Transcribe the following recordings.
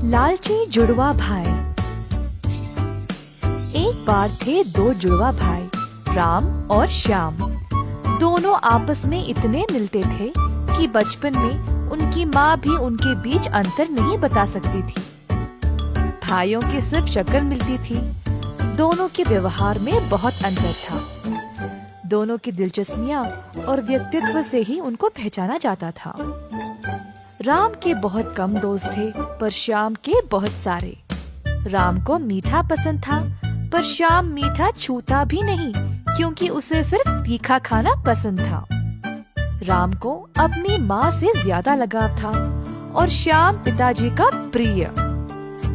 लालची जुड़वा भाई। एक बार थे दो जुड़वा भाई, राम और श्याम। दोनों आपस में इतने मिलते थे कि बचपन में उनकी माँ भी उनके बीच अंतर नहीं बता सकती थी। भाइयों की सिर्फ शक्ल मिलती थी। दोनों के व्यवहार में बहुत अंतर था। दोनों की दिलचस्पियाँ और व्यक्तित्व से ही उनको पहचाना जाता था। राम के बहुत कम दोस्त थे, पर श्याम के बहुत सारे। राम को मीठा पसंद था, पर श्याम मीठा छूता भी नहीं, क्योंकि उसे सिर्फ तीखा खाना पसंद था। राम को अपनी माँ से ज्यादा लगाव था और श्याम पिताजी का प्रिय।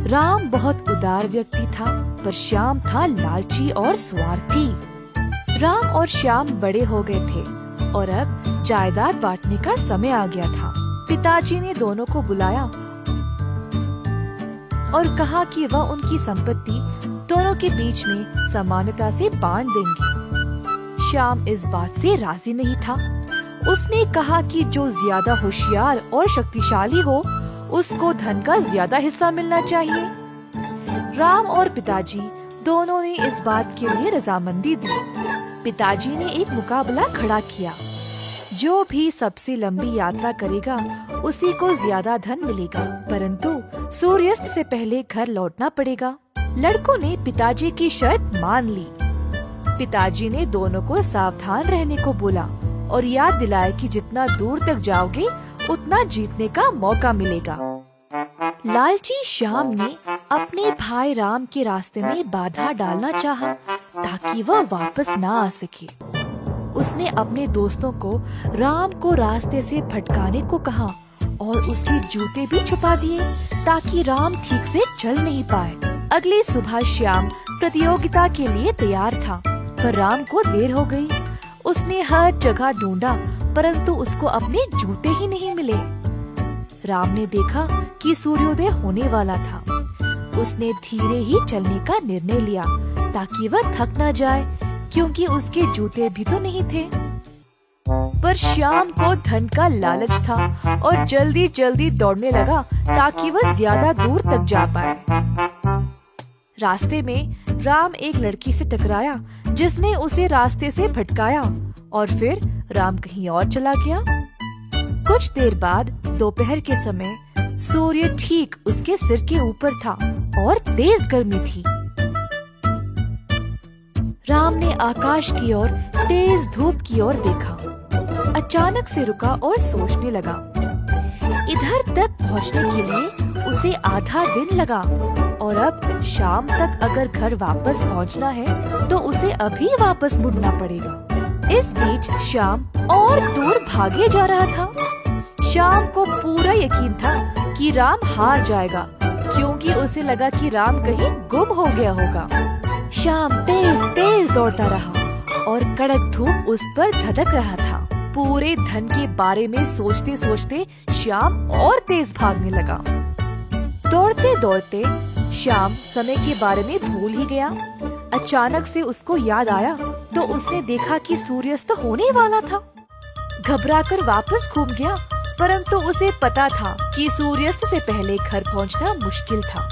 राम बहुत उदार व्यक्ति था, पर श्याम था लालची और स्वार्थी। राम और श्याम बड़े हो गए थे और अब जायदाद बांटने का समय आ गया था। पिताजी ने दोनों को बुलाया और कहा कि वह उनकी संपत्ति दोनों के बीच में समानता से बांट देंगे। श्याम इस बात से राजी नहीं था। उसने कहा कि जो ज्यादा होशियार और शक्तिशाली हो, उसको धन का ज्यादा हिस्सा मिलना चाहिए। राम और पिताजी दोनों ने इस बात के लिए रजामंदी दी। पिताजी ने एक मुकाबला खड़ा किया। जो भी सबसे लंबी यात्रा करेगा, उसी को ज्यादा धन मिलेगा, परंतु सूर्यास्त से पहले घर लौटना पड़ेगा। लड़कों ने पिताजी की शर्त मान ली। पिताजी ने दोनों को सावधान रहने को बोला और याद दिलाया कि जितना दूर तक जाओगे, उतना जीतने का मौका मिलेगा। लालची श्याम ने अपने भाई राम के रास्ते में बाधा डालना चाहा, ताकि वह वापस ना आ सके। उसने अपने दोस्तों को राम को रास्ते से भटकाने को कहा और उसके जूते भी छुपा दिए, ताकि राम ठीक से चल नहीं पाए। अगली सुबह श्याम प्रतियोगिता के लिए तैयार था, पर राम को देर हो गई। उसने हर जगह ढूंढा, परंतु उसको अपने जूते ही नहीं मिले। राम ने देखा कि सूर्योदय होने वाला था। उसने धीरे ही चलने का निर्णय लिया, ताकि वह थक न जाए, क्योंकि उसके जूते भी तो नहीं थे। पर श्याम को धन का लालच था और जल्दी जल्दी दौड़ने लगा, ताकि वह ज्यादा दूर तक जा पाए। रास्ते में राम एक लड़की से टकराया, जिसने उसे रास्ते से भटकाया, और फिर राम कहीं और चला गया। कुछ देर बाद दोपहर के समय सूर्य ठीक उसके सिर के ऊपर था और तेज गर्मी थी। राम ने आकाश की ओर, तेज धूप की ओर देखा। अचानक से रुका और सोचने लगा। इधर तक पहुंचने के लिए उसे आधा दिन लगा, और अब शाम तक अगर घर वापस पहुंचना है, तो उसे अभी वापस मुड़ना पड़ेगा। इस बीच श्याम और दूर भागे जा रहा था। श्याम को पूरा यकीन था कि राम हार जाएगा, क्योंकि उसे लगा कि राम कहीं गुम हो गया होगा। श्याम तेज तेज दौड़ता रहा और कड़क धूप उस पर धधक रहा था। पूरे धन के बारे में सोचते सोचते श्याम और तेज भागने लगा। दौड़ते दौड़ते श्याम समय के बारे में भूल ही गया। अचानक से उसको याद आया, तो उसने देखा कि सूर्यास्त होने वाला था। घबराकर वापस घूम गया, परंतु उसे पता था कि सूर्यास्त से पहले घर पहुंचना मुश्किल था।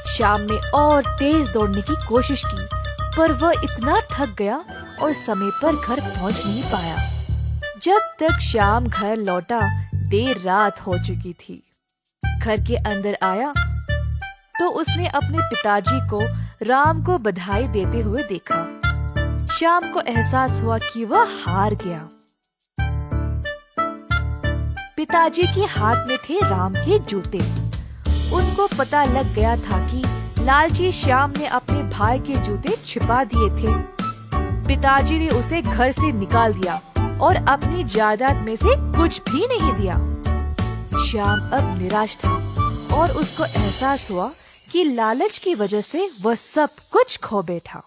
श्याम ने और तेज दौड़ने की कोशिश की, पर वह इतना थक गया और समय पर घर पहुंच नहीं पाया। जब तक श्याम घर लौटा, देर रात हो चुकी थी। घर के अंदर आया तो उसने अपने पिताजी को राम को बधाई देते हुए देखा। श्याम को एहसास हुआ कि वह हार गया। पिताजी के हाथ में थे राम के जूते। उनको पता लग गया था कि लालची श्याम ने अपने भाई के जूते छिपा दिए थे। पिताजी ने उसे घर से निकाल दिया और अपनी जायदाद में से कुछ भी नहीं दिया। श्याम अब निराश था और उसको एहसास हुआ कि लालच की वजह से वह सब कुछ खो बैठा।